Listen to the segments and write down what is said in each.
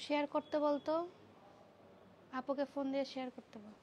Share করতে বলতো, আপুকে ফোন দিয়ে শেয়ার করতে বল।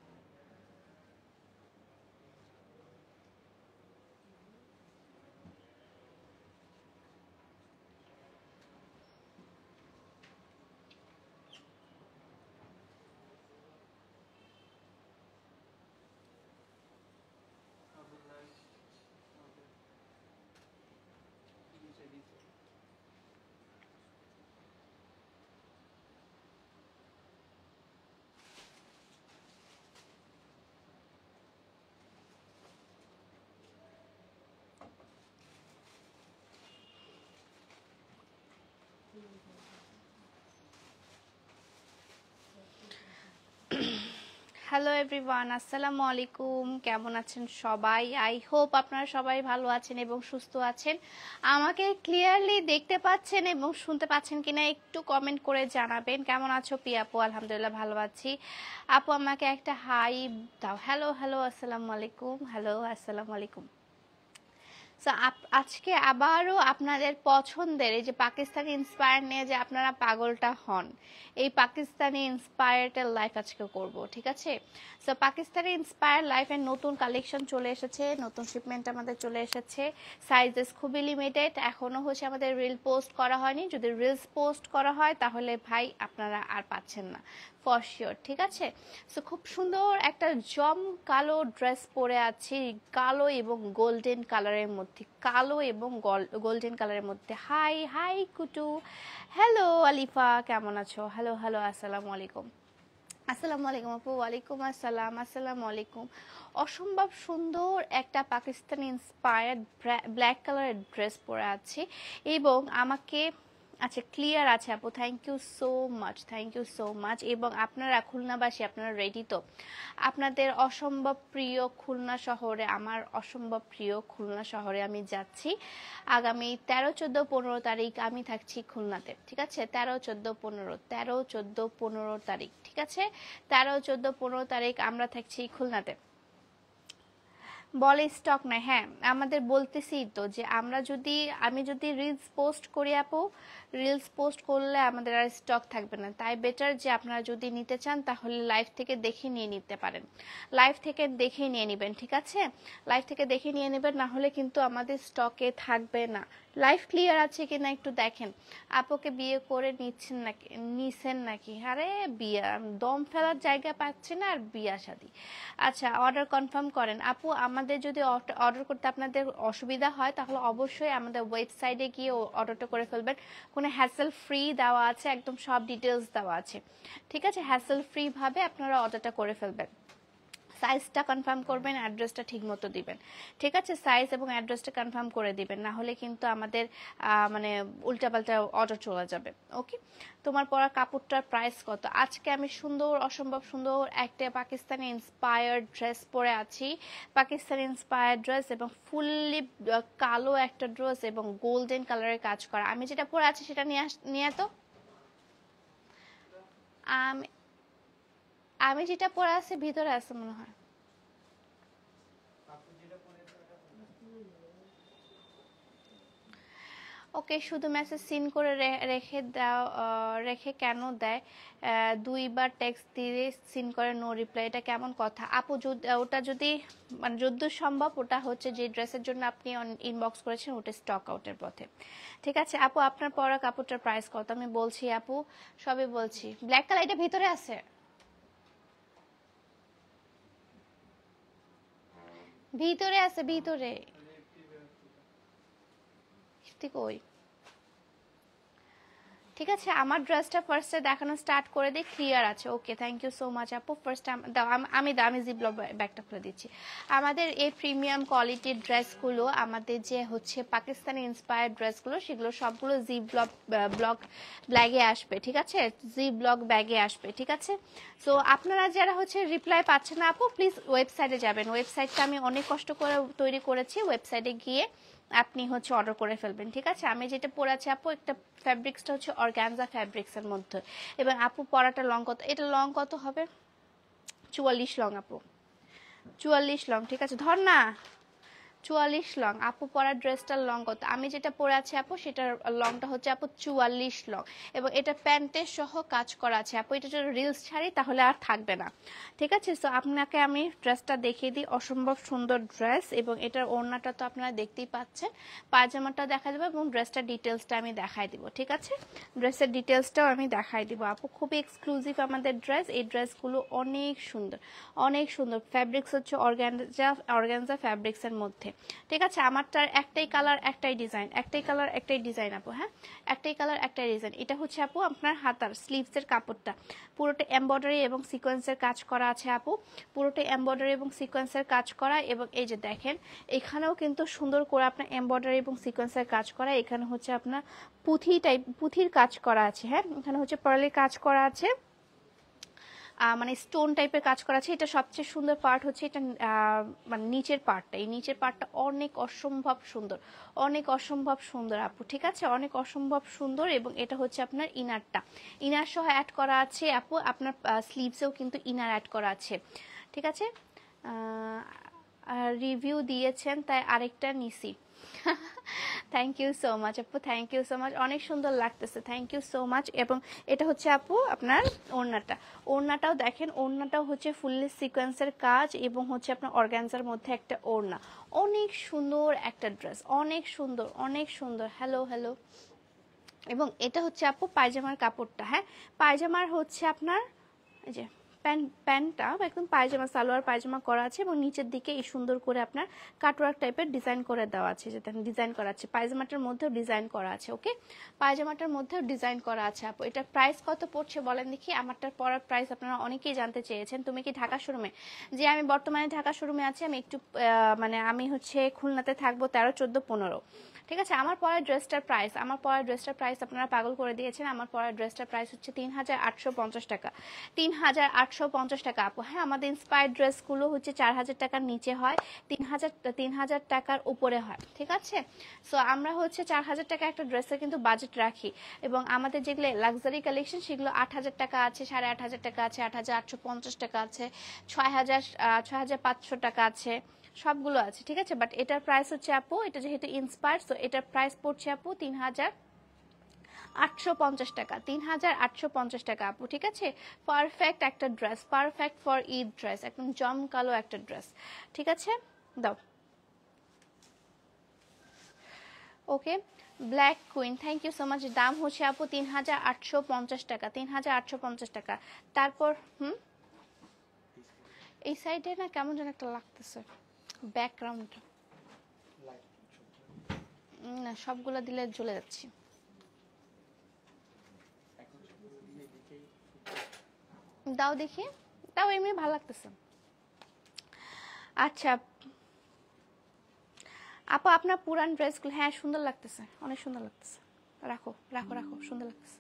হ্যালো এভরিওয়ান, আসসালামু আলাইকুম। কেমন আছেন সবাই? আই হোপ আপনারা সবাই ভালো আছেন এবং সুস্থ আছেন। আমাকে ক্লিয়ারলি দেখতে পাচ্ছেন এবং শুনতে পাচ্ছেন কিনা একটু কমেন্ট করে জানাবেন। কেমন আছো পিয়া আপু? আলহামদুলিল্লাহ ভালো আছি। আপু আমাকে একটা হাই দাও। হ্যালো হ্যালো, আসসালামু আলাইকুম। হ্যালো, আসসালামু আলাইকুম। সো আজকে আবারও আপনাদের পছন্দের এই যে পাকিস্তানি ইন্সপায়ার নিয়ে যে আপনারা পাগলটা হন, এই পাকিস্তানি ইন্সপায়ার্ডের লাইফ আজকে করব, ঠিক আছে? সো পাকিস্তানি ইন্সপায়ার লাইফের নতুন কালেকশন চলে এসেছে, নতুন শিপমেন্ট আমাদের চলে এসেছে। সাইজেস খুবই লিমিটেড, এখনও হচ্ছে আমাদের রিল পোস্ট করা হয়নি। যদি রিলস পোস্ট করা হয় তাহলে ভাই আপনারা আর পাচ্ছেন না ফর শিওর, ঠিক আছে? সো খুব সুন্দর একটা জম কালো ড্রেস পরে আছি, কালো এবং গোল্ডেন কালারের মধ্যে, কালো এবং গোল্ডেন কালারের মধ্যে। হাই হাই কুটু, হ্যালো আলিফা, কেমন আছো? হ্যালো হ্যালো, আসসালামু আলাইকুম। আসসালামু আলাইকুম আপু। ওয়ালাইকুম আসসালাম। আসসালামু আলাইকুম। অসম্ভব সুন্দর একটা পাকিস্তানি ইন্সপায়ার্ড ব্ল্যাক কালারের ড্রেস পরে আছি এবং আমাকে আচ্ছা ক্লিয়ার আছে আপু, thank you so much, thank you so much. এবং আপনারা খুলনাবাসী, আপনারা রেডি তো? আপনাদের অসম্ভব প্রিয় খুলনা শহরে, আমার অসম্ভব প্রিয় খুলনা শহরে আমি যাচ্ছি আগামী 13, 14, 15 তারিখ আমি থাকছি খুলনাতে, ঠিক আছে? 13, 14, 15, 13, 14, 15 তারিখ, ঠিক আছে? 13, 14, 15 তারিখ আমরা থাকছি খুলনাতে। বলে স্টক নাই, হ্যাঁ আমাদের বলতেছি তো যে আমি যদি রিলস পোস্ট করি আপু, রিলস পোস্ট করলে আমাদের আর স্টক থাকবে না। তাই বেটার যে আপনারা যদি নিতে চান তাহলে লাইভ থেকে দেখে নিয়ে নিতে পারেন, লাইভ থেকে দেখে নিয়ে নেবেন, ঠিক আছে? লাইভ থেকে দেখে নিয়ে নেবেন, না হলে কিন্তু আমাদের স্টকে থাকবে না। লাইভ ক্লিয়ার আছে কিনা একটু দেখেন। আপুকে বিয়ে করে নিছেন নাকি? আরে বিয়া দম ফেলার জায়গা পাচ্ছে না আর বিয়া শাদী। আচ্ছা অর্ডার কনফার্ম করেন আপু। আমাদের যদি অর্ডার করতে আপনাদের অসুবিধা হয় তাহলে অবশ্যই আমাদের ওয়েবসাইটে গিয়ে অর্ডারটা করে ফেলবেন। কোনো হ্যাসেল ফ্রি দেওয়া আছে, একদম সব ডিটেলস দেওয়া আছে, ঠিক আছে? হ্যাসেল ফ্রি ভাবে আপনারা অর্ডারটা করে ফেলবেন। সাইজটা কনফার্ম করবেন, অ্যাড্রেসটা ঠিক মতো দিবেন, ঠিক আছে? সাইজ এবং অ্যাড্রেসটা কনফার্ম করে দিবেন, না হলে কিন্তু আমাদের মানে উল্টাপাল্টা অর্ডার চলে যাবে। ওকে, তোমার পরা কাপড়টার প্রাইস কত? আজকে আমি সুন্দর, অসম্ভব সুন্দর একটা পাকিস্তানি ইন্সপায়ার্ড ড্রেস পরে আছি, পাকিস্তানি ইন্সপায়ার্ড ড্রেস এবং ফুললি কালো একটা ড্রেস এবং গোল্ডেন কালারের কাজ করা। আমি যেটা পরে আছি সেটা নিয়ে তো আমি যেটা পরে আছি ভিতরে আছে মনে হয়। ওকে, শুধু মেসেজ সিন করে রেখে কেন দেয়? দুইবার টেক্সট দিয়ে সিন করে নো রিপ্লাই, এটা কেমন কথা আপু? ওটা যদি মানে যদ্দূর সম্ভব ওটা হচ্ছে যে ড্রেসের জন্য আপনি ইনবক্স করেছেন ওটা স্টক আউটের পথে, ঠিক আছে? আপু আপনার পরা কাপড়টার প্রাইস কত? আমি বলছি আপু, সবই বলছি। ব্ল্যাক কালার এটা ভিতরে আছে, ভিতরে আছে, ভিতরে কই? ঠিক আছে, আমার ড্রেসটা ফার্স্টে দেখানো স্টার্ট করে দিই, ক্লিয়ার আছে? ওকে, থ্যাংক ইউ সো মাচ আপু। ফার্স্ট দাও, আমি জিপ ব্যাগটা খুলে দিচ্ছি। আমাদের এই প্রিমিয়াম কোয়ালিটির ড্রেসগুলো, আমাদের যে হচ্ছে পাকিস্তানি ইন্সপায়ার্ড ড্রেসগুলো, সেগুলো সবগুলো জি ব্লক ব্যাগে আসবে, ঠিক আছে? জি ব্লক ব্যাগে আসবে, ঠিক আছে? সো আপনারা যারা হচ্ছে রিপ্লাই পাচ্ছেন না আপু, প্লিজ ওয়েবসাইটে যাবেন। ওয়েবসাইটটা আমি অনেক কষ্ট করে তৈরি করেছি, ওয়েবসাইটে গিয়ে আপনি হচ্ছে অর্ডার করে ফেলবেন, ঠিক আছে? আমি যেটা পরে আছি আপু, একটা ফ্যাব্রিক্সটা হচ্ছে অর্গানজা ফ্যাব্রিক্সের মধ্যে। এবং আপু পরাটা লং কত? এটা লং কত হবে? 44 লং আপু, 44 লং, ঠিক আছে? ধর না, 44 লং। আপু পরা ড্রেসটার লং কত? আমি যেটা পরে আছি আপু সেটার লংটা হচ্ছে আপু 44 লং, এবং এটা প্যান্টের সহ কাজ করা আছে আপু। এটা যদি রিলস ছাড়ি তাহলে আর থাকবে না, ঠিক আছে? সো আপনাকে আমি ড্রেসটা দেখিয়ে দিই, অসম্ভব সুন্দর ড্রেস, এবং এটার ওড়নাটা তো আপনারা দেখতেই পাচ্ছেন, পায়জামাটা দেখা যাবে, এবং ড্রেসটার ডিটেলসটা আমি দেখাই দিব, ঠিক আছে? ড্রেসের ডিটেলসটাও আমি দেখাই দিব আপু। খুবই এক্সক্লুসিভ আমাদের ড্রেস, এই ড্রেসগুলো অনেক সুন্দর, অনেক সুন্দর। ফ্যাব্রিক্স হচ্ছে অর্গানজা ফ্যাব্রিক্সের মধ্যে, ঠিক আছে? আমারটার একটাই কালার একটাই ডিজাইন, একটাই কালার একটাই ডিজাইন আপু, হ্যাঁ, একটাই কালার একটাই ডিজাইন। এটা হচ্ছে আপু আপনার হাতার স্লিভসের কাপড়টা, পুরোটা এমব্রয়ডারি এবং সিকোয়েন্সের কাজ করা আছে আপু, পুরোটা এমব্রয়ডারি এবং সিকোয়েন্সের কাজ করা। এবং এই যে দেখেন এখানেও কিন্তু সুন্দর করে আপনার এমব্রয়ডারি এবং সিকোয়েন্সের কাজ করা। এখানে হচ্ছে আপনার পুঁথির কাজ করা আছে, হ্যাঁ, এখানে হচ্ছে পার্লের কাজ করা আছে, মানে স্টোন টাইপের কাজ করা আছে। এটা সবচেয়ে সুন্দর পার্ট হচ্ছে এটা, মানে নিচের পার্টটা, এই নিচের পার্টটা অনেক অসম্ভব সুন্দর, অনেক অসম্ভব সুন্দর আপু, ঠিক আছে? অনেক অসম্ভব সুন্দর। এবং এটা হচ্ছে আপনার ইনারটা, ইনার সহ অ্যাড করা আছে আপু, আপনার স্লিভসেও কিন্তু ইনার অ্যাড করা আছে, ঠিক আছে? রিভিউ দিয়েছেন তাই আরেকটা নিছি। থ্যাংক ইউ সো মাচ আপু, থ্যাংক ইউ সো মাচ, অনেক সুন্দর লাগতেছে, থ্যাংক ইউ সো মাচ। এবং এটা হচ্ছে আপু আপনার ওড়নাটা, ওড়নাটাও দেখেন, ওড়নাটাও হচ্ছে ফুললি সিকোয়েন্সের কাজ, এবং হচ্ছে আপনার অর্গানজার মধ্যে একটা ওড়না। অনেক সুন্দর একটা ড্রেস, অনেক সুন্দর, অনেক সুন্দর। Hello hello. এবং এটা হচ্ছে আপু পায়জামার কাপড়টা, হ্যাঁ, পায়জামার হচ্ছে আপনার এই যে প্যান্টটা একদম পায়জামা, সালোয়ার পায়জামা করা আছে, এবং নিচের দিকে এই সুন্দর করে আপনার কাটওয়ার্ক টাইপের ডিজাইন করে দেওয়া আছে, যেটা ডিজাইন করা আছে। পায়জামাটার মধ্যেও ডিজাইন করা আছে, ওকে, পায়জামাটার মধ্যেও ডিজাইন করা আছে আপু। এটার প্রাইস কত পড়ছে বলেন দেখি? আমারটার পরার প্রাইস আপনারা অনেকেই জানতে চেয়েছেন। তুমি কি ঢাকা শোরুমে? যে আমি বর্তমানে ঢাকা শোরুমে আছি, আমি একটু মানে আমি হচ্ছে খুলনাতে থাকবো 13, 14, 15, ঠিক আছে? আমার পরের ড্রেসটার প্রাইস, আমার পরের ড্রেসটার প্রাইস আপনারা পাগল করে দিয়েছেন। আমার পরের ড্রেসটার প্রাইস হচ্ছে 3850 টাকা, 3850 টাকা আপু। হ্যাঁ, আমাদের ইন্সপায়ার্ড ড্রেসগুলো হচ্ছে 4000 টাকার নিচে হয়, 3000 টাকার উপরে হয়, ঠিক আছে? সো আমরা হচ্ছে 4000 টাকা একটা ড্রেসের কিন্তু বাজেট রাখি, এবং আমাদের যেগুলো লাক্সারি কালেকশন সেগুলো 8000 টাকা আছে, 8500 টাকা আছে, 8850 টাকা আছে, 6500 টাকা আছে, সবগুলো আছে, ঠিক আছে? বাট এটার প্রাইস হচ্ছে আপু, এটা যেহেতু ইন্সপায়ার, সো এটার প্রাইস পড়ছে আপু 3850 টাকা, 3850 টাকা আপু, ঠিক আছে? পারফেক্ট একটা dress, perfect for Eid dress, একদম জমকালো একটা ড্রেস, ঠিক আছে? দাও। Okay, black queen, thank you so much. দাম হচ্ছে আপু 3850 টাকা, 3850 টাকা। তারপর এই সাইডে না কেমন যেন একটা লাগতেছে ব্যাকগ্রাউন্ডটা, না সবগুলো দিলে জ্বলে যাচ্ছি। দাও দেখি, দাও, এমনি ভালো লাগতেছে। আচ্ছা আপু, আপনার পুরান ড্রেসগুলো, হ্যাঁ সুন্দর লাগতেছে, অনেক সুন্দর লাগতেছে, রাখো রাখো রাখো, সুন্দর লাগতেছে।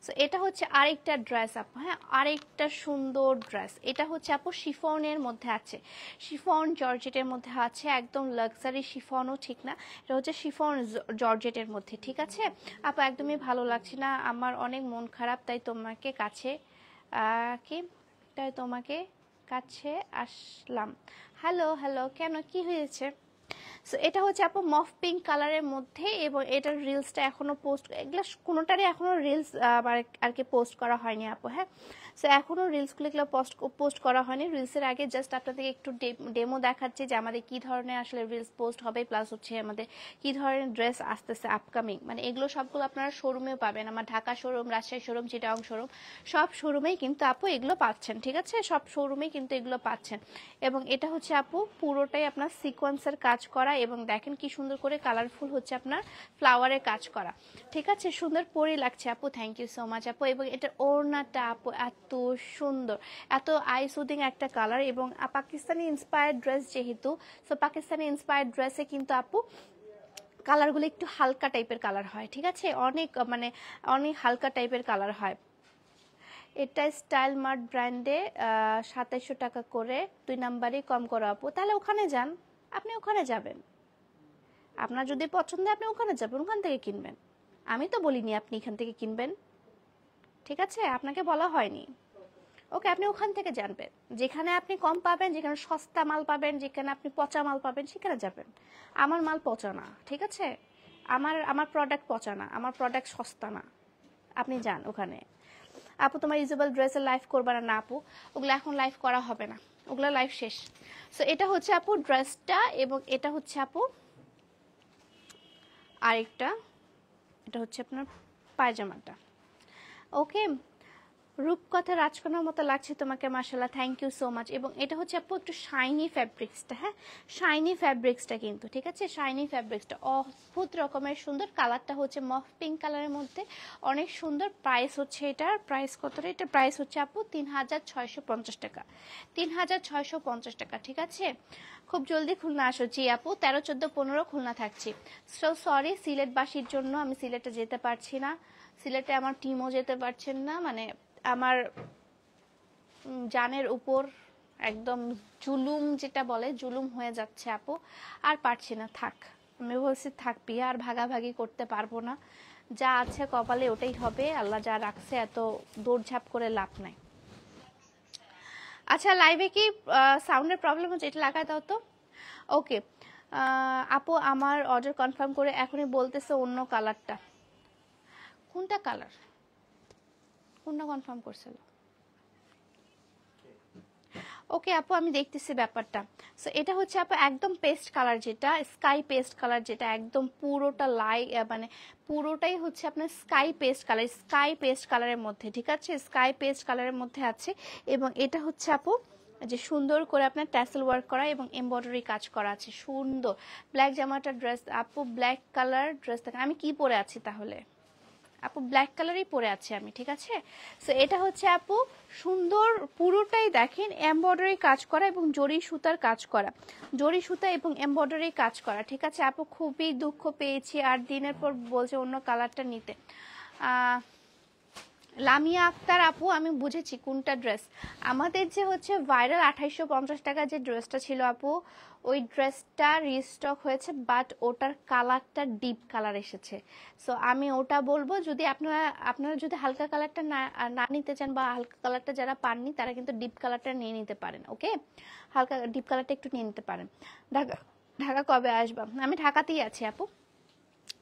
সো এটা হচ্ছে আরেকটা ড্রেস আপু, হ্যাঁ, আরেকটা সুন্দর ড্রেস। এটা হচ্ছে আপু শিফনের মধ্যে আছে, শিফন জর্জেটের মধ্যে আছে, একদম লাক্সারি শিফনও ঠিক না, এটা হচ্ছে শিফন জর্জেটের মধ্যে, ঠিক আছে আপু? একদমই ভালো লাগছে না, আমার অনেক মন খারাপ, তাই তোমাকে কাছে কি তাই তোমাকে কাছে আসলাম। হ্যালো হ্যালো, কেন, কি হয়েছে? সো এটা হচ্ছে আপু মফ পিঙ্ক কালারের মধ্যে, এবং এটার রিলসটা এখনো পোস্ট, এগুলো কোনোটারই এখনো রিলস আর কি পোস্ট করা হয়নি আপু, হ্যাঁ। সো এখনো রিলসগুলো এগুলো পোস্ট করা হয়নি। রিলসের আগে জাস্ট আপনাদেরকে একটু ডেমো দেখাচ্ছি যে আমাদের কি ধরনের আসলে রিলস পোস্ট হবে, প্লাস হচ্ছে আমাদের কি ধরনের ড্রেস আসতেছে আপকামিং, মানে এগুলো সবগুলো আপনারা শোরুমেও পাবেন, আমার Dhaka showroom, Rajshahi showroom, Chittagong showroom, সব শোরুমেই কিন্তু আপু এগুলো পাচ্ছেন, ঠিক আছে? সব শোরুমেই কিন্তু এগুলো পাচ্ছেন। এবং এটা হচ্ছে আপু পুরোটাই আপনার সিকোয়েন্সের কাজ করা, এবং দেখেন কি সুন্দর করে কালারফুল হচ্ছে আপনার ফ্লাওয়ারের কাজ করা, ঠিক আছে? সুন্দর পরি লাগছে আপু, থ্যাংক ইউ সো মাচ আপু। এবং এটার ওড়নাটা আপু এত সুন্দর, এত আই সুদিং একটা কালার, এবং পাকিস্তানি ইন্সপায়ার্ড ড্রেস যেহেতু, সো পাকিস্তানি ইন্সপায়ার্ড ড্রেসে কিন্তু আপু কালারগুলো একটু হালকা টাইপের কালার হয়, ঠিক আছে? অনেক মানে অনেক হালকা টাইপের কালার হয়। এটা স্টাইল মার্ট ব্র্যান্ডে 2700 টাকা করে, 2 নাম্বারই কম করো আপু। তাহলে ওখানে যান, আপনি ওখানে যাবেন, আপনার যদি পছন্দ হয় আপনি ওখানে যাবেন, ওখান থেকে কিনবেন। আমি তো বলিনি আপনি এখান থেকে কিনবেন, ঠিক আছে? আপনাকে বলা হয়নি, ওকে, আপনি ওখান থেকে জানবেন, যেখানে আপনি কম পাবেন, যেখানে সস্তা মাল পাবেন, যেখানে আপনি পচা মাল পাবেন সেখানে যাবেন। আমার মাল পচা না, ঠিক আছে, আমার আমার প্রোডাক্ট পচা না, আমার প্রোডাক্ট সস্তা না, আপনি যান ওখানে। আপু তোমার ইউজেবল ড্রেসের লাইভ করবা না? না আপু, ওগুলো এখন লাইভ করা হবে না, ওগুলো লাইভ শেষ। সো এটা হচ্ছে আপু ড্রেসটা, এবং এটা হচ্ছে আপু আরেকটা, এটা হচ্ছে আপনার পায়জামাটা। ওকে, রূপকথা রাজকন্যার মতো লাগছে তোমাকে, মাশাআল্লাহ, থ্যাংক ইউ সো মাচ। এবং এটা হচ্ছে আপু একটু শাইনি ফ্যাব্রিক্সটা, হ্যাঁ শাইনি ফ্যাব্রিক্সটা কিন্তু, ঠিক আছে, শাইনি ফ্যাব্রিক্সটা অদ্ভুত রকমের সুন্দর। কালারটা হচ্ছে মফ পিঙ্ক কালারের মধ্যে, অনেক সুন্দর। প্রাইস হচ্ছে এটার প্রাইস কত? এটা প্রাইস হচ্ছে আপু 3650 টাকা, 3650 টাকা, ঠিক আছে। খুব জলদি খুলনা আসো। জি আপু, 13, 14, 15 খুলনা থাকছি। সো সরি সিলেটবাসীর জন্য, আমি সিলেটে যেতে পারছি না, সিলেটে আমার টিমও যেতে পারছেন না, মানে আমার জানের উপর একদম জুলুম, যেটা বলে জুলুম হয়ে যাচ্ছে আপু, আর পারছি না, থাক। আমি বলছি থাক, বিয়ে আর ভাগাভাগি করতে পারবো না, যা আছে কপালে ওটাই হবে, আল্লাহ যা রাখছে, এত দৌড়ঝাঁপ করে লাভ নাই। আচ্ছা, লাইভে কি সাউন্ডের প্রবলেম হচ্ছে? এটা লাগাই দাও তো। ওকে আপু, আমার অর্ডার কনফার্ম করে এখনই বলতেছে অন্য কালারটা। কোনটা কালার? কোনটা কনফার্ম করছিল? ওকে আপু, আমি দেখতেছি ব্যাপারটা। সো এটা হচ্ছে আপু একদম পেস্ট কালার, যেটা স্কাই পেস্ট কালার, যেটা একদম পুরোটা মানে পুরোটাই হচ্ছে আপনার sky paste colour, sky paste কালারের মধ্যে, ঠিক আছে, স্কাই পেস্ট কালারের মধ্যে আছে। এবং এটা হচ্ছে আপু যে সুন্দর করে আপনার ট্যাসেল ওয়ার্ক করা এবং এমব্রয়ডারি কাজ করা আছে, সুন্দর। ব্ল্যাক জামাটা ড্রেস আপু, ব্ল্যাক কালার ড্রেস, দেখেন আমি কি পরে আছি তাহলে আপু, ব্ল্যাক কালারই পরে আছি আমি, ঠিক আছে। সো এটা হচ্ছে আপু সুন্দর, পুরোটাই দেখেন এমব্রয়ডারি কাজ করা এবং জরি সুতার কাজ করা, জরি সুতা এবং এমব্রয়ডারি কাজ করা, ঠিক আছে আপু। খুবই দুঃখ পেয়েছি, আর দিনের পর বলছে অন্য কালারটা নিতে। লামিয়া আক্তার আপু, আমি বুঝেছি কোনটা ড্রেস। আমাদের যে হচ্ছে ভাইরাল 2850 টাকা যে ড্রেসটা ছিল আপু, ওই ড্রেসটা রিস্টক হয়েছে, বাট ওটার কালারটা ডিপ কালার এসেছে। সো আমি ওটা বলবো, যদি আপনারা যদি হালকা কালারটা না নিতে চান, বা হালকা কালারটা যারা পাননি, তারা কিন্তু ডিপ কালারটা নিয়ে নিতে পারেন। ওকে, হালকা ডিপ কালারটা একটু নিয়ে নিতে পারেন। ঢাকা ঢাকা কবে আসবা? আমি ঢাকাতেই আছি আপু,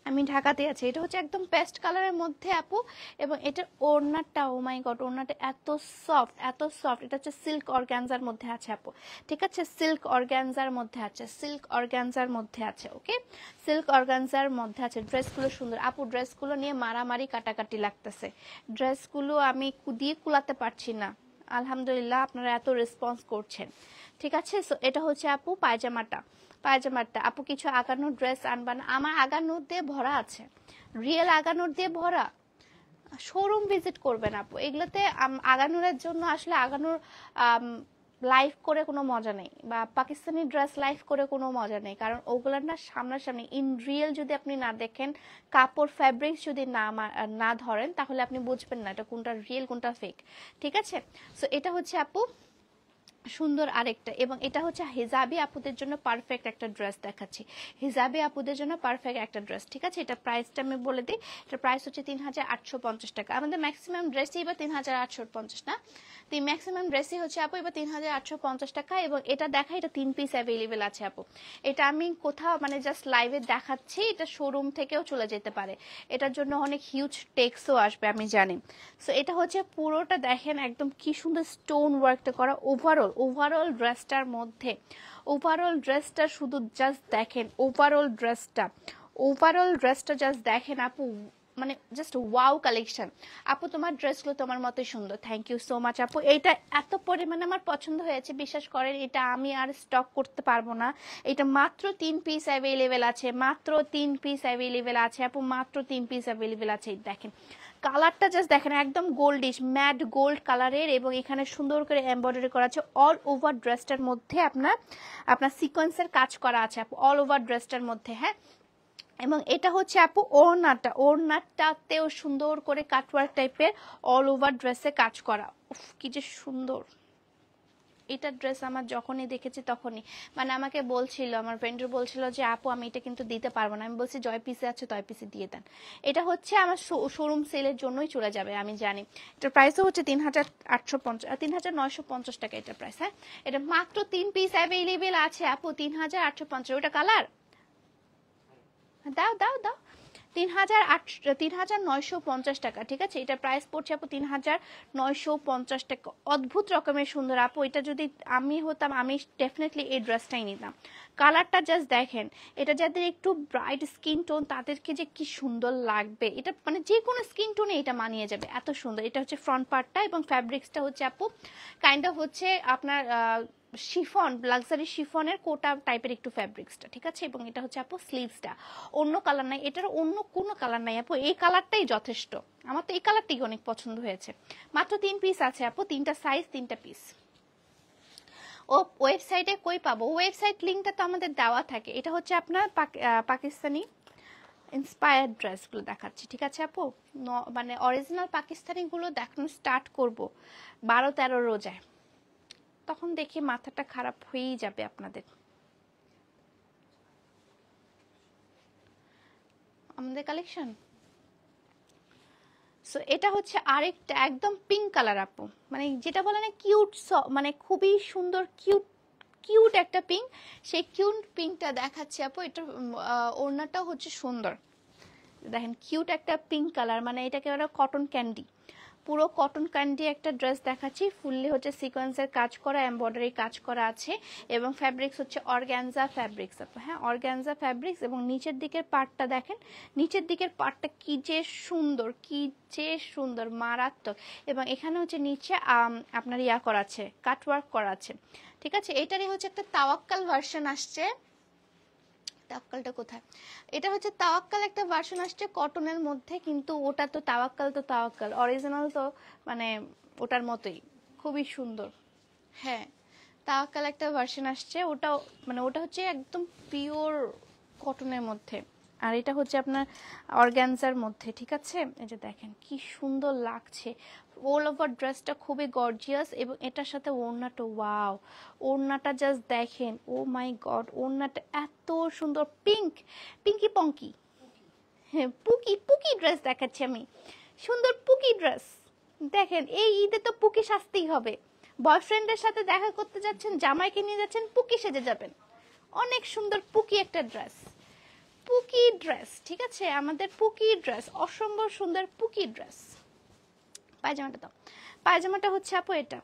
আমি ঢাকাতে আছি। এটা হচ্ছে একদম পেস্ট কালারের মধ্যে আপু, এবং এটার ওড়নাটা, ও মাই গড, ওড়নাটা এত সফট, এত সফট। এটা হচ্ছে সিল্ক অর্গানজার মধ্যে আছে আপু, ঠিক আছে, সিল্ক অর্গানজার মধ্যে আছে, সিল্ক অর্গানজার মধ্যে আছে। ওকে, সিল্ক অর্গানজার মধ্যে আছে। ড্রেসগুলো সুন্দর আপু, ড্রেসগুলো নিয়ে মারামারি কাটাকাটি লাগতেছে, ড্রেসগুলো আমি দিয়ে কুলাতে পারছি না। আলহামদুলিল্লাহ, আপনারা এত রেসপন্স করছেন, ঠিক আছে। সো এটা হচ্ছে আপু পায়জামাটা, পায়জামাটা আপু কিছু আগানোর ড্রেস আনবা না? আমার আগানোর দিয়ে ভরা আছে, রিয়েল আগানোর দিয়ে ভরা। শোরুম ভিজিট করবেন আপু, এগুলোতে আগানোর জন্য আসলে আগানোর লাইভ করে কোনো মজা নেই, বা পাকিস্তানি ড্রেস লাইভ করে কোনো মজা নেই, কারণ ওগুলার না সামনাসামনি ইন রিয়েল যদি আপনি না দেখেন, কাপড় ফ্যাব্রিক্স যদি না ধরেন, তাহলে আপনি বুঝবেন না এটা কোনটা রিয়েল কোনটা ফেক, ঠিক আছে। সো এটা হচ্ছে আপু সুন্দর আরেকটা, এবং এটা হচ্ছে হিজাবি আপুদের জন্য পারফেক্ট একটা ড্রেস দেখাচ্ছি, হিজাবি আপুদের জন্য পারফেক্ট একটা ড্রেস, ঠিক আছে। এটা প্রাইসটা আমি বলে দিই, এটা প্রাইস হচ্ছে 3850 টাকা। আমাদের ম্যাক্সিমাম ড্রেসই এবার 3850 না, ম্যাক্সিমাম ড্রেসই হচ্ছে আপু এবার 3850 টাকা। এবং এটা দেখা, এটা 3 পিস অ্যাভেলেবেল আছে আপু, এটা আমি কোথাও মানে জাস্ট লাইভে দেখাচ্ছি, এটা শোরুম থেকেও চলে যেতে পারে, এটার জন্য অনেক হিউজ টেক্সও আসবে আমি জানি। সো এটা হচ্ছে পুরোটা দেখেন একদম কি সুন্দর স্টোন ওয়ার্কটা করা। ওভারঅল ড্রেসটার মধ্যে, ওভারঅল ড্রেসটা শুধু জাস্ট দেখেন, ওভারঅল ড্রেসটা জাস্ট দেখেন আপু, মানে জাস্ট ওয়াও কালেকশন। আপু তোমার ড্রেসগুলো তোমার মতোই সুন্দর, থ্যাংক ইউ সো মাচ আপু। এইটা এত পরিমাণে আমার পছন্দ হয়েছে, বিশ্বাস করেন, এটা আমি আর স্টক করতে পারবো না। এটা মাত্র 3 পিস অ্যাভেলেবেল আছে, মাত্র 3 পিস অ্যাভেলেবেল আছে আপু, মাত্র 3 পিস অ্যাভেলেবেল আছে। দেখেন কালারটা জাস্ট দেখেন, একদম গোল্ডিশ ম্যাট গোল্ড কালারের, এবং এখানে সুন্দর করে এমব্রয়ডারি করা আছে অল ওভার ড্রেসটার মধ্যে, আপনার সিকোয়েন্সের কাজ করা আছে আপু অল ওভার ড্রেসটার মধ্যে, হ্যাঁ। এবং এটা হচ্ছে আপু ওড়নাটাতেও সুন্দর করে কাটওয়ার্ক টাইপের অল ওভার ড্রেসে কাজ করা, উফ কি যে সুন্দর। এটা ড্রেস আমার যখনই দেখেছি তখনই মানে আমাকে বলছিল, আমার ফ্রেন্ডের বলছিল যে আপু আমি এটা কিন্তু দিতে পারবো না। আমি বলছি জয় পিসে আছে জয় পিসে দিয়ে দেন। এটা হচ্ছে আমার শোরুম সেলের জন্যই চলে যাবে আমি জানি। এটার প্রাইসও হচ্ছে 3850 3950 টাকা এটার প্রাইস। হ্যাঁ, এটা মাত্র 3 পিস অ্যাভেলেবেল আছে আপু, 3850। ওটা কালার দাও দাও দাও, 3950 টাকা। ঠিক আছে, এটা প্রাইস পড়ছে আপু 3950 টাকা। অদ্ভুত রকমের সুন্দর আপু, এটা যদি আমি হতাম আমি ডেফিনেটলি এই ড্রেসটাই নিতাম। কালারটা জাস্ট দেখেন, এটা যাদের একটু ব্রাইট স্কিন টোন তাদেরকে যে কি সুন্দর লাগবে, এটা মানে যে কোনো স্কিন টোনে এটা মানিয়ে যাবে, এত সুন্দর। এটা হচ্ছে ফ্রন্ট পার্টটা এবং ফ্যাব্রিক্সটা হচ্ছে আপু কাইন্ড অফ হচ্ছে আপনার শিফন, লাক্সারি শিফনের কোটা টাইপের একটু ফ্যাব্রিক্সটা। ঠিক আছে, এবং এটা হচ্ছে আপু স্লিভসটা, অন্য কালার নাই, এটার অন্য কোনো কালার নাই আপু, এই কালারটাই যথেষ্ট। আমার তো এই কালারটাই অনেক পছন্দ হয়েছে। মাত্র 3 পিস আছে আপু, 3টা সাইজ 3টা পিস। ও ওয়েবসাইটে কই পাবো? ওয়েবসাইট লিঙ্কটা তো আমাদের দেওয়া থাকে। এটা হচ্ছে আপনার পাকিস্তানি ইন্সপায়ার্ড ড্রেসগুলো দেখাচ্ছি। ঠিক আছে আপু, মানে অরিজিনাল পাকিস্তানিগুলো দেখানো স্টার্ট করব 12-13 রোজায়, তখন দেখি মাথাটা খারাপ হয়েই যাবে আপনাদের। আমাদের কালেকশন সো এটা হচ্ছে আরেকটা একদম পিঙ্ক কালার আপু, মানে যেটা বলে না কিউট, মানে খুবই সুন্দর কিউট কিউট একটা পিঙ্ক, সেই কিউট পিঙ্কটা দেখাচ্ছি আপু। এটা ওড়নাটাও হচ্ছে সুন্দর, দেখেন কিউট একটা পিঙ্ক কালার, মানে এটাকে বলা কটন ক্যান্ডি, পুরো কটন ক্যান্ডি একটা ড্রেস দেখাচ্ছি। ফুললি হচ্ছে সিকোয়েন্সের কাজ করা, এমব্রয়ডারি কাজ করা আছে এবং ফ্যাব্রিক্স হচ্ছে অর্গানজা ফ্যাব্রিক্স। হ্যাঁ, অর্গানজা ফ্যাব্রিক্স। এবং নিচের দিকের পার্টটা দেখেন, নিচের দিকের পার্টটা কি যে সুন্দর, কি যে সুন্দর, মারাত্মক। এবং এখানে হচ্ছে নিচে আপনার ইয়া করা আছে, কাটওয়ার্ক করা আছে। ঠিক আছে, এটারই হচ্ছে একটা তাওয়াক্কাল ভার্সন আসছে। তাওয়াক্কালটা কোথায়? এটা হচ্ছে তাওয়াক্কাল একটা ভার্সন আসছে কটনের মধ্যে, কিন্তু ওটা তো তাওয়াক্কাল অরিজিনাল তো মানে ওটার মতোই, খুবই সুন্দর। হ্যাঁ, তাওয়াক্কাল একটা ভার্সন আসছে, ওটাও মানে ওটা হচ্ছে একদম পিওর কটনের মধ্যে, আর এটা হচ্ছে আপনার অর্গানজার মধ্যে। ঠিক আছে, এই যে দেখেন কি সুন্দর লাগছে, অল ওভার ড্রেসটা খুবই গর্জিয়াস। এবং এটার সাথে ওড়নাটা, ওয়াও, ওড়নাটা জাস্ট দেখেন, ও মাই গড, ওড়নাটা এত সুন্দর, পিঙ্ক, পিঙ্কি পঙ্কি, হ্যাঁ পুকি পুকি ড্রেস দেখাচ্ছি আমি, সুন্দর পুকি ড্রেস। দেখেন এই ঈদে তো পুকি সাজতেই হবে, বয়ফ্রেন্ডের সাথে দেখা করতে যাচ্ছেন, জামাইকে নিয়ে যাচ্ছেন, পুকি সেজে যাবেন। অনেক সুন্দর পুকি একটা ড্রেস, পুকি ড্রেস। ঠিক আছে, আমাদের পুকি ড্রেস, অসম্ভব সুন্দর পুকি ড্রেস। পায়জামাটা দাও, পায়জামাটা হচ্ছে আপু এটা,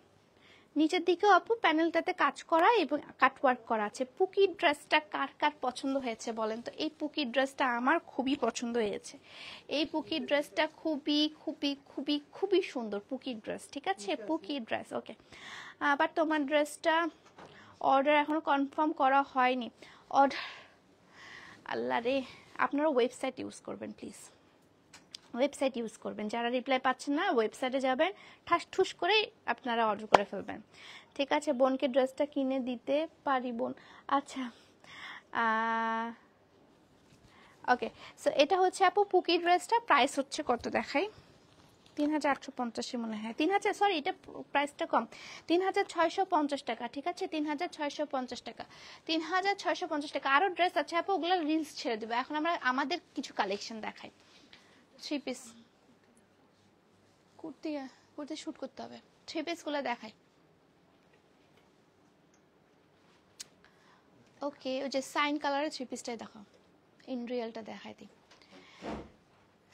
নিচের দিকেও আপু প্যানেলটাতে কাজ করা এবং কাটওয়ার্ক করা আছে। পুকি ড্রেসটা কার কার পছন্দ হয়েছে বলেন তো? এই পুকি ড্রেসটা আমার খুবই পছন্দ হয়েছে, এই পুকি ড্রেসটা খুবই খুবই খুবই খুবই সুন্দর পুকি ড্রেস। ঠিক আছে, পুকি ড্রেস। ওকে, আবার তোমার ড্রেসটা অর্ডার এখনো কনফার্ম করা হয়নি। অর্ডার, আল্লাহ রে, আপনারা ওয়েবসাইট ইউজ করবেন প্লিজ, ওয়েবসাইট ইউজ করবেন। যারা রিপ্লাই পাচ্ছেন না, ওয়েবসাইটে যাবেন, ঠাস ঠুস করে আপনারা অর্ডার করে ফেলবেন। ঠিক আছে, বোনকে ড্রেসটা কিনে দিতে পারি বোন? আচ্ছা, ওকে। সো এটা হচ্ছে আপু পুকি ড্রেসটা, প্রাইস হচ্ছে কত দেখাই, 3850 মনে হয়, 3000, সরি এটা প্রাইসটা কম, 3650 টাকা। ঠিক আছে, 3650 টাকা, 3650 টাকা। আরও ড্রেস আছে আপু, ওগুলো রিলস ছেড়ে দেবে। এখন আমরা আমাদের কিছু কালেকশন দেখাই। 3 পিস কুর্তি, কুর্তি শুট করতে হবে, 3 পিসগুলো দেখাই। ওকে, ওই যে সাইন কালারের 3 পিসটাই দেখাও, ইন রিয়েলটা দেখাই দিই।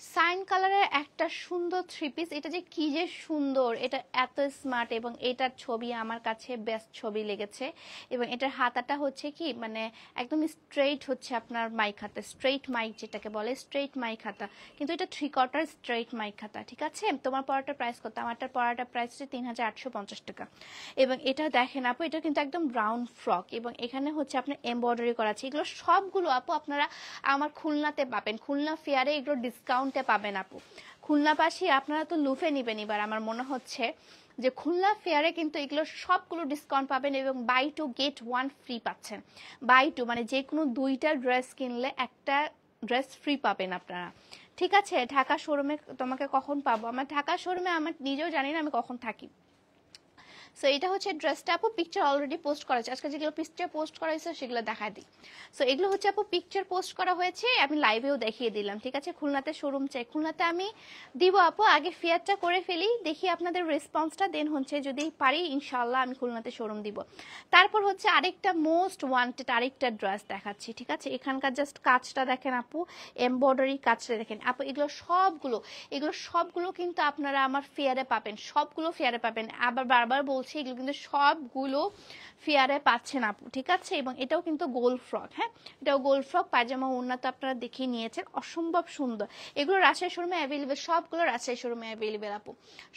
সাইন কালারের একটা সুন্দর 3 পিস, এটা যে কি যে সুন্দর, এটা এত স্মার্ট এবং এটার ছবি আমার কাছে বেস্ট ছবি লেগেছে। এবং এটার হাতাটা হচ্ছে কি মানে একদম স্ট্রেইট হচ্ছে আপনার মাইক হাতা, স্ট্রেইট মাইক যেটাকে বলে, স্ট্রেইট মাইক হাতা, কিন্তু এটা 3/4 স্ট্রেইট মাইক হাতা। ঠিক আছে, তোমার পড়াটার প্রাইস কত? আমারটার পড়াটার প্রাইস হচ্ছে 3850 টাকা। এবং এটা দেখেন আপু, এটা কিন্তু একদম ব্রাউন ফ্রক এবং এখানে হচ্ছে আপনার এমব্রয়ডারি করা আছে। এগুলো সবগুলো আপু আপনারা আমার খুলনাতে পাবেন, খুলনা ফেয়ারে এগুলো ডিসকাউন্টে পাবেন আপু। খুলনাবাসী আপনারা তো লুফে নিবেন এবার, আমার মনে হচ্ছে যে খুলনা ফেয়ারে কিন্তু এগুলো সবগুলো ডিসকাউন্ট পাবেন এবং বাই 2 গেট 1 ফ্রি পাচ্ছেন। বাই 2 মানে যে কোনো 2টা ড্রেস কিনলে একটা ড্রেস ফ্রি পাবেন আপনারা। ঠিক আছে, ঢাকা শোরুমে তোমাকে কখন পাবো? আমার ঢাকা শোরুমে আমার নিজেও জানি না আমি কখন থাকি। সো এটা হচ্ছে ড্রেসটা আপু, পিকচার অলরেডি পোস্ট করা হয়েছে, আজকে যেগুলো পিকচার পোস্ট করা হয়েছে সেগুলো দেখায় দিই। সো এগুলো হচ্ছে আপু পিকচার পোস্ট করা হয়েছে, আমি লাইভেও দেখিয়ে দিলাম, ঠিক আছে। খুলনাতে শোরুম চাই, খুলনাতে আমি দিব আপু, আগে ফেয়ারটা করে ফেলি, দেখি আপনাদের রেসপন্সটা, দেন হচ্ছে যদি পারি ইনশাআল্লাহ আমি খুলনাতে শোরুম দিব। তারপর হচ্ছে আরেকটা মোস্ট ওয়ান্টেড আরেকটা ড্রেস দেখাচ্ছি, ঠিক আছে। এখানকার জাস্ট কাজটা দেখেন আপু, এমব্রয়ডারি কাজটা দেখেন আপু, এগুলো সবগুলো কিন্তু আপনারা আমার ফেয়ারে পাবেন, সবগুলো ফেয়ারে পাবেন। আবার বারবার বলছি, এগুলো কিন্তু সবগুলো ফেয়ারে পাচ্ছেন আপু, ঠিক আছে। এবং এটাও কিন্তু গোল ফ্রক, হ্যাঁ, এটাও গোল ফ্রক, পায়জামা ওড়না তো আপনারা দেখিয়ে নিয়েছেন, অসম্ভব সুন্দর। এগুলো রাজশাহী শোরুমে অ্যাভেলেবেল, সবগুলো রাজশাহী শোরুমে অ্যাভেলেবেল আপু,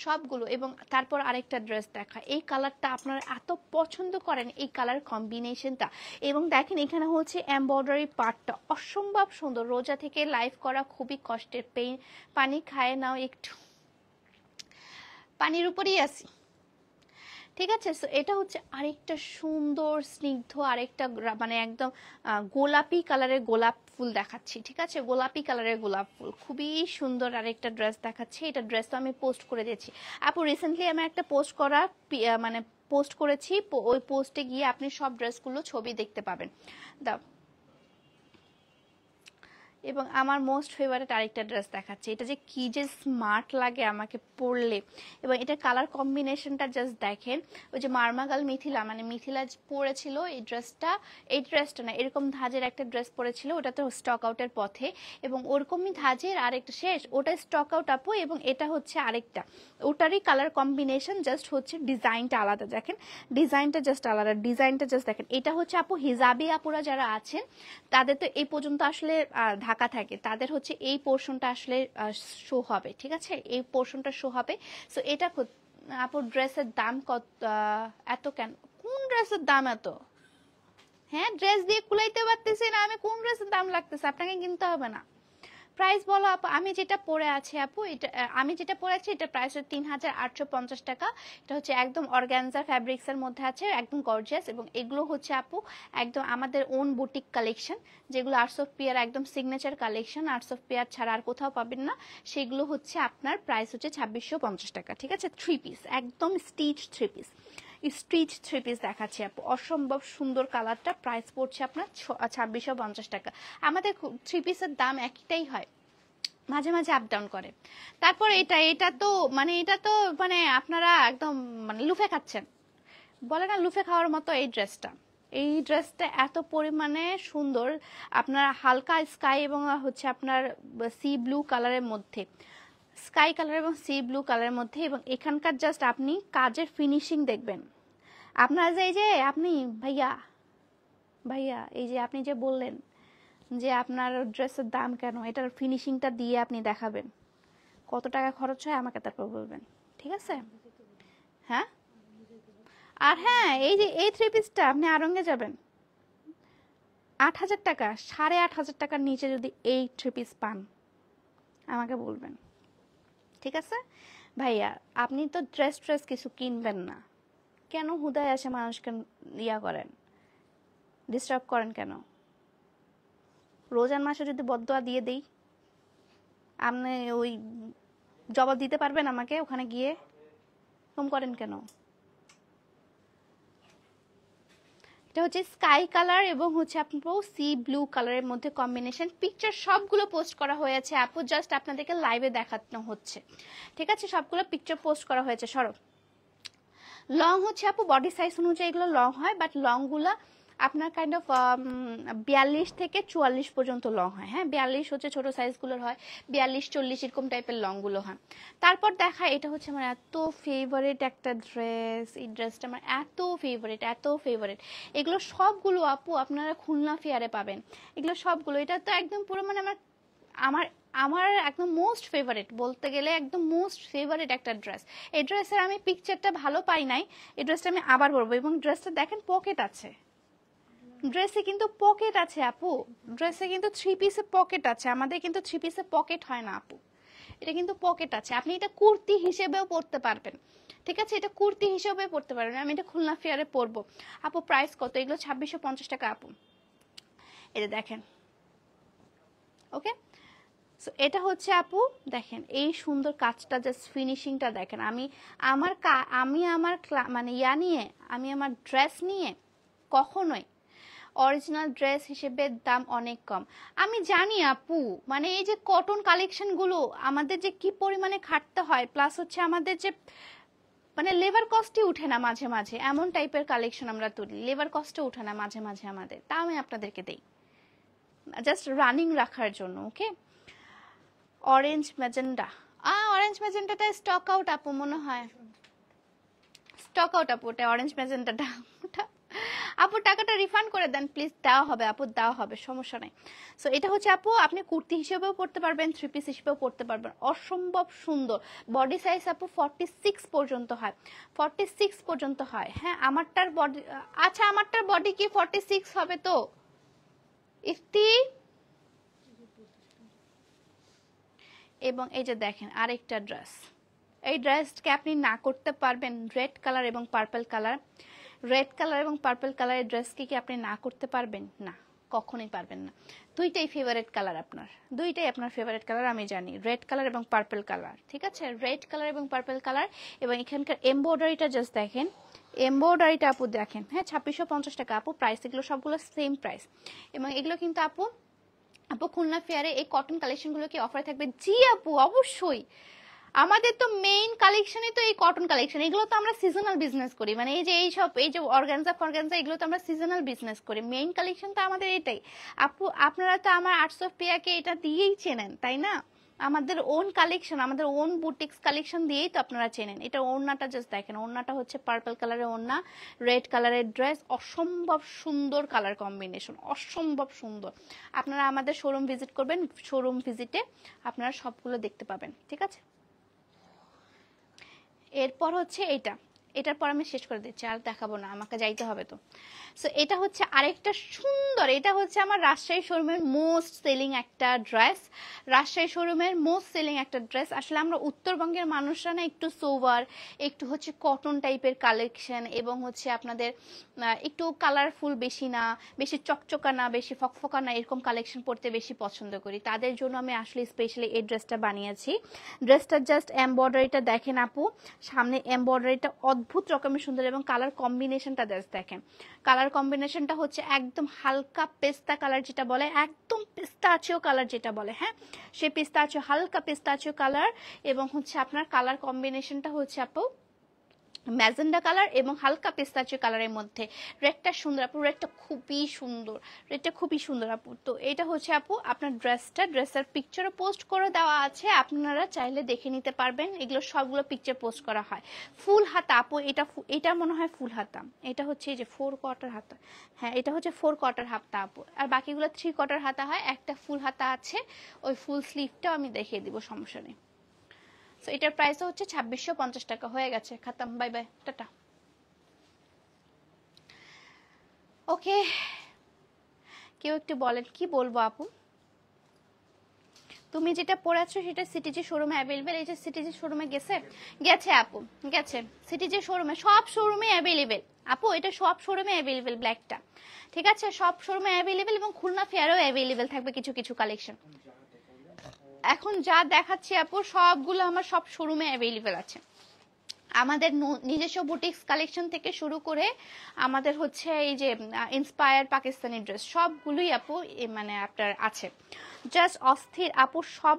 সবগুলো। এবং তারপর আরেকটা ড্রেস দেখা, এই কালারটা আপনারা এত পছন্দ করেন, এই কালার কম্বিনেশনটা। এবং দেখেন এখানে হচ্ছে এমব্রয়ডারি পার্টটা অসম্ভব সুন্দর। রোজা থেকে লাইভ করা খুবই কষ্টের, পানি খায় নাও একটু, পানির উপরেই আসি, ঠিক আছে। সো এটা হচ্ছে আরেকটা সুন্দর স্নিগ্ধ আরেকটা মানে একদম গোলাপি কালারের গোলাপ ফুল দেখাচ্ছি, ঠিক আছে, গোলাপি কালারের গোলাপ ফুল, খুবই সুন্দর আরেকটা ড্রেস দেখাচ্ছি। এটা ড্রেস তো আমি পোস্ট করে দিয়েছি আপু, রিসেন্টলি আমি একটা পোস্ট করা মানে পোস্ট করেছি, ওই পোস্টে গিয়ে আপনি সব ড্রেসগুলো ছবি দেখতে পাবেন। দাও। এবং আমার মোস্ট ফেভারিট আরেকটা ড্রেস দেখাচ্ছে, এটা যে কি যে স্মার্ট লাগে আমাকে পরলে, এবং এটা কালার কম্বিনেশনটা জাস্ট দেখেন। ওই যে মারমাগাল মিথিলা, মানে মিথিলা পরেছিল এই ড্রেসটা না, এরকম ধাঁজের একটা ড্রেস পরেছিল, ওটা তো স্টক আউটের পথে, এবং ওরকমই ধাঁজের আরেকটা শেষ, ওটা স্টক আউট আপু, এবং এটা হচ্ছে আরেকটা, ওটারই কালার কম্বিনেশন, জাস্ট হচ্ছে ডিজাইনটা আলাদা, দেখেন ডিজাইনটা জাস্ট আলাদা, ডিজাইনটা জাস্ট দেখেন। এটা হচ্ছে আপু হিজাবি আপুরা যারা আছেন, তাদের তো এই পর্যন্ত আসলে ঢাকা থাকে, তাদের হচ্ছে এই পোর্শনটা আসলে শো হবে, ঠিক আছে, এই পোর্শনটা শো হবে। সো এটা আপু ড্রেসের দাম কত, এত কেন, কোন ড্রেসের দাম এত, হ্যাঁ ড্রেস দিয়ে কুলাইতে পারতেছি না আমি, কোন ড্রেসের দাম লাগতেছে, আপনাকে কিনতে হবে না। প্রাইস বলো আপু, আমি যেটা পরে আছি আপু, এটা আমি যেটা পরে আছি এটা প্রাইস হচ্ছে ৩,৮৫০ টাকা। এটা হচ্ছে একদম অর্গানজা ফ্যাব্রিক্স এর মধ্যে আছে, একদম গর্জিয়াস। এবং এগুলো হচ্ছে আপু একদম আমাদের ওন বুটিক কালেকশন, যেগুলো আর্টস অফ পিয়ার একদম signature collection, arts of pier ছাড়া আর কোথাও পাবেন না। সেগুলো হচ্ছে আপনার প্রাইস হচ্ছে ২৬৫০ টাকা, ঠিক আছে। 3 পিস, একদম স্টিচ 3 পিস, স্টিচ 3 পিস দেখাচ্ছি আপু, অসম্ভব সুন্দর কালারটা, প্রাইস পড়ছে আপনার ২৬৫০ টাকা। আমাদের 3 পিসের দাম একটাই হয়, মাঝে মাঝে আপ ডাউন করে। তারপর এটা তো মানে আপনারা একদম মানে লুফে খাচ্ছেন, বলে না লুফে খাওয়ার মতো এই ড্রেসটা এত পরিমাণে সুন্দর, আপনার হালকা স্কাই এবং হচ্ছে আপনার সি ব্লু কালারের মধ্যে, স্কাই কালার এবং সি ব্লু কালারের মধ্যে। এবং এখানকার জাস্ট আপনি কাজের ফিনিশিং দেখবেন, আপনার যে এই যে আপনি ভাইয়া ভাইয়া এই যে আপনি যে বললেন যে আপনার ড্রেসের দাম কেন, এটার ফিনিশিংটা দিয়ে আপনি দেখাবেন কত টাকা খরচ হয়, আমাকে তারপর বলবেন, ঠিক আছে। হ্যাঁ, আর হ্যাঁ এই যে এই 3 পিসটা আপনি আড়ঙ্গে যাবেন ৮,০০০ টাকা, ৮,৫০০ টাকার নিচে যদি এই 3 পিস পান আমাকে বলবেন, ঠিক আছে। ভাইয়া আপনি তো ড্রেস কিছু কিনবেন না, কেন হুদায় আসে মানুষকে করেন, ডিস্টার্ব করেন কেন? রোজার মাসে যদি বদদোয়া দিয়ে দেই, আপনি ওই জবাব দিতে পারবেন আমাকে ওখানে গিয়ে, কম করেন কেন? এটা হচ্ছে স্কাই কালার এবং হচ্ছে আপনার সি ব্লু কালারের মধ্যে কম্বিনেশন, পিকচার সবগুলো পোস্ট করা হয়েছে আপু, জাস্ট আপনাদেরকে লাইভে দেখানো হচ্ছে, ঠিক আছে। সবগুলো পিকচার পোস্ট করা হয়েছে। সরো, লং হচ্ছে আপু বডি সাইজ অনুযায়ী এগুলো লং হয়, বাট লংগুলা আপনার কাইন্ড অফ ৪২ থেকে ৪৪ পর্যন্ত লং হয়, হ্যাঁ ৪২ হচ্ছে ছোট সাইজগুলোর হয়, ৪২ ৪০ এরকম টাইপের লংগুলো হয়। তারপর দেখা, এটা হচ্ছে আমার এত ফেভারিট একটা ড্রেস, এই ড্রেসটা আমার এত ফেভারিট। এগুলো সবগুলো আপু আপনারা খুলনা ফেয়ারে পাবেন, এগুলো সবগুলো, এটা তো একদম পুরো মানে আমার আমার একদম মোস্ট ফেভারিট বলতে গেলে, একদম মোস্ট ফেভারিট একটা ড্রেস। এই ড্রেসের আমি পিকচারটা ভালো পাই নাই, এই ড্রেসটা আমি আবার পরবো। এবং ড্রেসটা দেখেন পকেট আছে, ড্রেসে কিন্তু পকেট আছে আপু, ড্রেসে কিন্তু 3 পিসে পকেট আছে, আমাদের কিন্তু 3 পিসে পকেট হয় না আপু, এটা কিন্তু পকেট আছে। আপনি এটা কুর্তি হিসেবেও পরতে পারবেন, ঠিক আছে, এটা কুর্তি হিসেবেও পরতে পারবেন। আমি এটা খুলনা ফেয়ারে পরবো আপু। প্রাইস কত এগুলো? ২৬৫০ টাকা আপু, এটা দেখেন, ওকে। সো এটা হচ্ছে আপু দেখেন এই সুন্দর কাজটা, জাস্ট ফিনিশিংটা দেখেন। আমি আমার মানে আমি আমার ড্রেস নিয়ে কখনোই অরিজিনাল ড্রেস হিসেবে দাম অনেক কম। আমি জানি আপু, মানে এই যে কটন কালেকশনগুলো আমাদের যে কি পরিমাণে খাটতে হয়, প্লাস হচ্ছে আমাদের যে মানে লেবার কস্টই উঠে না মাঝে মাঝে, এমন টাইপের কালেকশন আমরা তুলি, লেবার কস্টও উঠে না মাঝে মাঝে আমাদের, তা আমি আপনাদেরকে দেই জাস্ট রানিং রাখার জন্য। ওকে, অরেঞ্জ ম্যাজেন্ডা, অরেঞ্জ ম্যাজেন্ডাটা স্টক আউট আপু মনে হয়, স্টক আউট আপু ওটা অরেঞ্জ ম্যাজেন্ডাটা। আপু টাকাটা রিফান্ড করে দেন প্লিজ। দেওয়া হবে আপু, দেওয়া হবে, সমস্যা নাই। সো এটা হচ্ছে আপু আপনি কুর্তি হিসেবেও পরতে পারবেন, থ্রি পিস হিসেবেও পরতে পারবেন, অসম্ভব সুন্দর। বডি সাইজ আপু 46 পর্যন্ত হয়, 46 পর্যন্ত হয়। হ্যাঁ আমারটার বডি, আচ্ছা আমারটার বডি কি 46 হবে তো ইফতি? এবং এই যে দেখেন আরেকটা ড্রেস, এই ড্রেসকে আপনি না করতে পারবেন রেড কালার এবং পার্পল কালার। রেড কালার এবং পার্পল কালারের ড্রেসকে কি আপনি না করতে পারবেন? না, কখনোই পারবেন না। দুইটাই ফেভারিট কালার আপনার, দুইটাই আপনার ফেভারিট কালার আমি জানি, রেড কালার এবং পার্পল কালার। ঠিক আছে, রেড কালার এবং পার্পল কালার। এবং এখানকার এমব্রয়ডারিটা জাস্ট দেখেন, এমব্রয়ডারিটা আপু দেখেন। হ্যাঁ 2650 টাকা আপু প্রাইস, এগুলো সবগুলো সেম প্রাইস। এবং এগুলো কিন্তু আপু খুলনা ফেয়ারে এই কটন কালেকশনগুলো কি অফারে থাকবে? জি আপু অবশ্যই। আমাদের তো মেইন কালেকশনই তো এই কটন কালেকশন, এগুলো তো আমরা সিজনাল বিজনেস করি, মানে এই যে অর্গানজা ফরগানজা এগুলো তো আমরা সিজনাল বিজনেস করি, মেইন কালেকশন তো আমাদের এটাই। আপু আপনারা তো আমার আর্টস অফ পিয়াকে এটা দিয়েই চেনেন তাই না? আমাদের ওন কালেকশন, আমাদের ওন বুটিক্স কালেকশন দিয়েই তো আপনারা চেনেন। এটা ওড়নাটা জাস্ট দেখেন, ওড়নাটা হচ্ছে পার্পল কালারের ওড়না, রেড কালারের ড্রেস, অসম্ভব সুন্দর কালার কম্বিনেশন, অসম্ভব সুন্দর। আপনারা আমাদের শোরুম ভিজিট করবেন, শোরুম ভিজিটে আপনারা সবগুলো দেখতে পাবেন। ঠিক আছে, এরপর হচ্ছে এটার পর আমি শেষ করে দিচ্ছি, আর দেখাবো না, আমাকে যাইতে হবে তো। সো এটা হচ্ছে আরেকটা সুন্দর, এটা হচ্ছে আমার রাজশাহী শোরুমের মোস্ট সেলিং একটা ড্রেস, রাজশাহী শোরুমের মোস্ট সেলিং একটা ড্রেস। আসলে আমরা উত্তরবঙ্গের মানুষরা না একটু সোভার, একটু হচ্ছে কটন টাইপের কালেকশন, এবং হচ্ছে আপনাদের একটু কালারফুল বেশি না, বেশি চকচকা না, বেশি ফকফকা না, এরকম কালেকশন পরতে বেশি পছন্দ করি। তাদের জন্য আমি আসলে স্পেশালি এই ড্রেসটা বানিয়েছি। ড্রেসটা জাস্ট এমব্রয়ডারিটা দেখেন আপু, সামনে এমব্রয়ডারিটা অদ্ভুত রকমের সুন্দর, এবং কালার কম্বিনেশনটা জাস্ট দেখেন। কালার কম্বিনেশনটা হচ্ছে একদম হালকা পেস্তা কালার যেটা বলে, একদম পিস্তাচিও কালার যেটা বলে, হ্যাঁ সেই পিস্তাচিও, হালকা পিস্তাচিও কালার। এবং হচ্ছে আপনার কালার কম্বিনেশনটা হচ্ছে আপু ম্যাজেন্ডা কালার এবং হালকা পিস্তাচিও কালারের মধ্যে। রেডটা সুন্দর আপু, রেডটা খুবই সুন্দর, রেডটা খুবই সুন্দর আপু। তো এটা হচ্ছে আপু আপনার ড্রেসটা, ড্রেসের পিকচারও পোস্ট করে দেওয়া আছে, আপনারা চাইলে দেখে নিতে পারবেন। এগুলো সবগুলো পিকচার পোস্ট করা হয়। ফুল হাতা আপু, এটা মনে হয় ফুল হাতা, এটা হচ্ছে এই যে 4 কোয়ার্টার হাতা, হ্যাঁ এটা হচ্ছে 4 কোয়ার্টার হাতা আপু, আর বাকিগুলো 3 কোয়ার্টার হাতা হয়। একটা ফুল হাতা আছে, ওই ফুল স্লিভটাও আমি দেখিয়ে দিব, সমস্যা নেই। সো এটার প্রাইস হচ্ছে 2650 টাকা। হয়ে গেছে, খাতাম, বাই বাই, টাটা। ওকে, কেউ একটু বলেন কি বলবো আপু? তুমি যেটা পড়েছো সেটা সিটিজি শোরুমে অ্যাভেলেবেল। এই যে সিটিজি শোরুমে গেছে আপু, গেছে সিটিজি শোরুমে, সব শোরুমে অ্যাভেলেবেল আপু, এটা সব শোরুমে অ্যাভেলেবেল ব্ল্যাকটা। ঠিক আছে, সব শোরুমে অ্যাভেলেবেল, এবং খুলনা ফেয়ারেও অ্যাভেলেবেল থাকবে কিছু কিছু কালেকশন। এখন যা দেখাচ্ছি আপু সবগুলো আমার সব শোরুমে অ্যাভেলেবেল আছে। আমাদের নিজস্ব বুটিক্স কালেকশন থেকে শুরু করে আমাদের হচ্ছে এই যে ইন্সপায়ার পাকিস্তানি ড্রেস সবগুলোই আপু মানে আপনার আছে, জাস্ট অস্থির আপু সব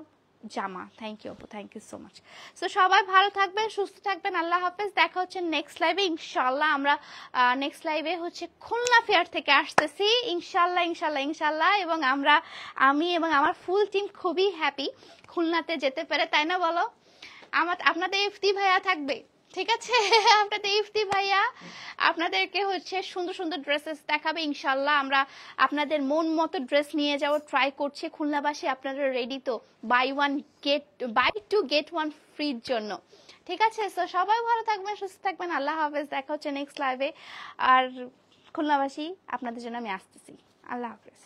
জামা। থ্যাংক ইউ আপু, thank you so much. So সবাই ভালো থাকবেন, সুস্থ থাকবেন, আল্লাহ হাফেজ। দেখা হচ্ছে নেক্সট লাইভে ইনশাল্লাহ। আমরা নেক্সট লাইভে হচ্ছে খুলনা ফেয়ার থেকে আসতেছি ইনশাল্লাহ, ইনশাল্লাহ, ইনশাল্লাহ। এবং আমি এবং আমার ফুল টিম খুবই হ্যাপি খুলনাতে যেতে পেরে, তাই না বলো? আপনাদের ইফতি ভাইয়া থাকবে, ঠিক আছে? আপনাদের ইফতি ভাইয়া আপনাদেরকে হচ্ছে সুন্দর সুন্দর ড্রেসেস দেখাবে ইনশাল্লাহ। আমরা আপনাদের মন মতো ড্রেস নিয়ে যাওয়ার ট্রাই করছি। খুলনাবাসী আপনারা রেডি তো বাই 2 get 1 ফ্রির জন্য? ঠিক আছে, তো সবাই ভালো থাকবেন, সুস্থ থাকবেন, আল্লাহ হাফেজ। দেখা হচ্ছে নেক্সট লাইভে। আর খুলনাবাসী আপনাদের জন্য আমি আসতেছি, আল্লাহ হাফেজ।